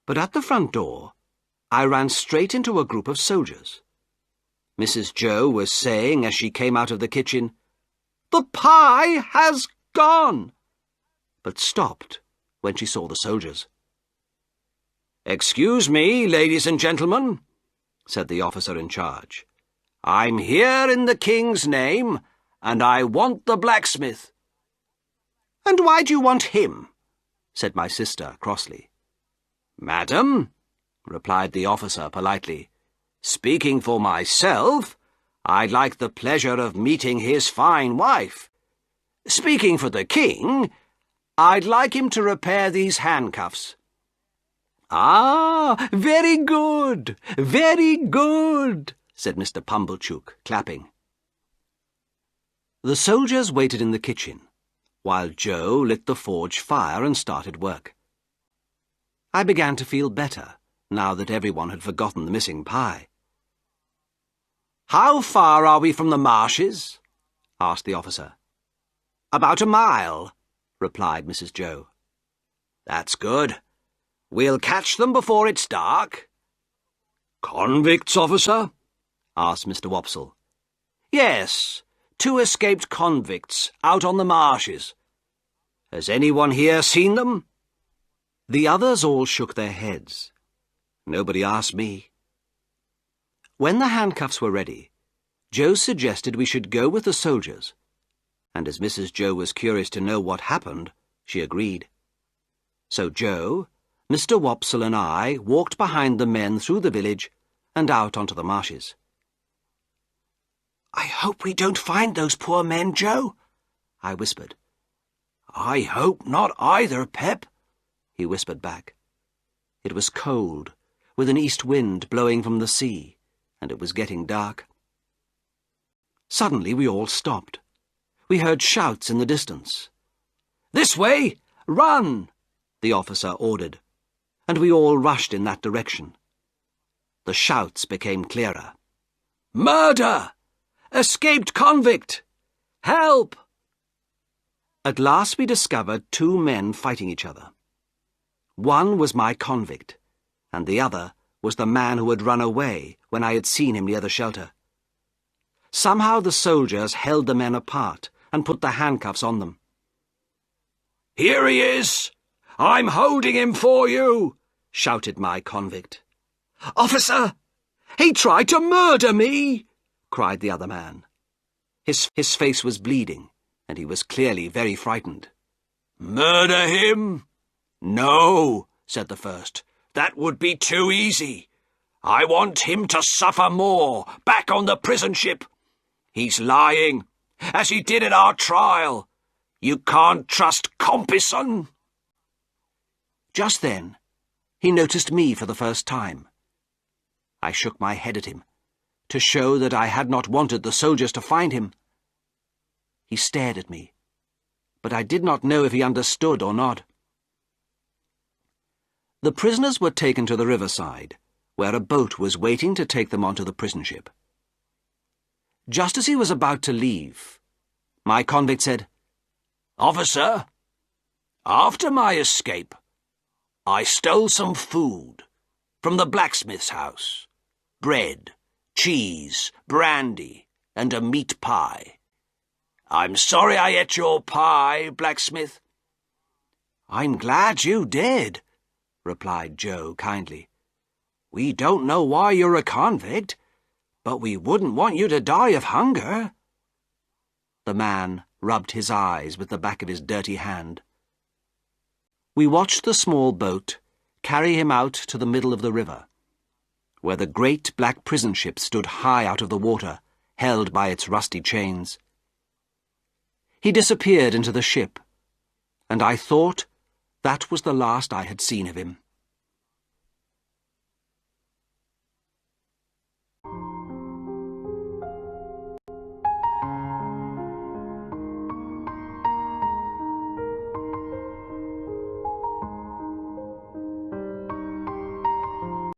But at the front door, I ran straight into a group of soldiers. Mrs. Joe was saying as she came out of the kitchen, "The pie has gone," but stopped when she saw the soldiers. "Excuse me, ladies and gentlemen," said the officer in charge. "I'm here in the King's name, and I want the blacksmith." "And why do you want him?" said my sister crossly. "Madam," replied the officer politely, "speaking for myself, I'd like the pleasure of meeting his fine wife. Speaking for the King, I'd like him to repair these handcuffs." "Ah, very good, said Mr. Pumblechook, clapping. The soldiers waited in the kitchen, while Joe lit the forge fire and started work. I began to feel better, now that everyone had forgotten the missing pie. "How far are we from the marshes?" asked the officer. "About a mile," replied Mrs. Joe. "That's good. We'll catch them before it's dark." "Convicts, officer?" asked Mr. Wopsle. "Yes, 2 escaped convicts out on the marshes. Has anyone here seen them?" The others all shook their heads. Nobody asked me. When the handcuffs were ready, Joe suggested we should go with the soldiers, and as Mrs. Joe was curious to know what happened, she agreed. So Joe, Mr. Wopsle and I walked behind the men through the village and out onto the marshes. "I hope we don't find those poor men, Joe," I whispered. "I hope not either, Pep," he whispered back. It was cold, with an east wind blowing from the sea, and it was getting dark. Suddenly we all stopped. We heard shouts in the distance. "This way! Run!" the officer ordered, and we all rushed in that direction. The shouts became clearer. "Murder! Escaped convict! Help!" At last we discovered 2 men fighting each other. One was my convict, and the other was the man who had run away when I had seen him near the shelter. Somehow the soldiers held the men apart and put the handcuffs on them. "Here he is! I'm holding him for you!" shouted my convict. "Officer! He tried to murder me!" cried the other man. His face was bleeding, and he was clearly very frightened. "Murder him? No," said the first. "That would be too easy. I want him to suffer more, back on the prison ship. He's lying, as he did at our trial. You can't trust Compeyson." Just then, he noticed me for the first time. I shook my head at him, to show that I had not wanted the soldiers to find him. He stared at me, but I did not know if he understood or not. The prisoners were taken to the riverside, where a boat was waiting to take them onto the prison ship. Just as he was about to leave, my convict said, "Officer, after my escape, I stole some food from the blacksmith's house. Bread, cheese, brandy, and a meat pie. I'm sorry I ate your pie, blacksmith." "I'm glad you did," replied Joe kindly. "We don't know why you're a convict, but we wouldn't want you to die of hunger." The man rubbed his eyes with the back of his dirty hand. We watched the small boat carry him out to the middle of the river, where the great black prison ship stood high out of the water, held by its rusty chains. He disappeared into the ship, and I thought that was the last I had seen of him.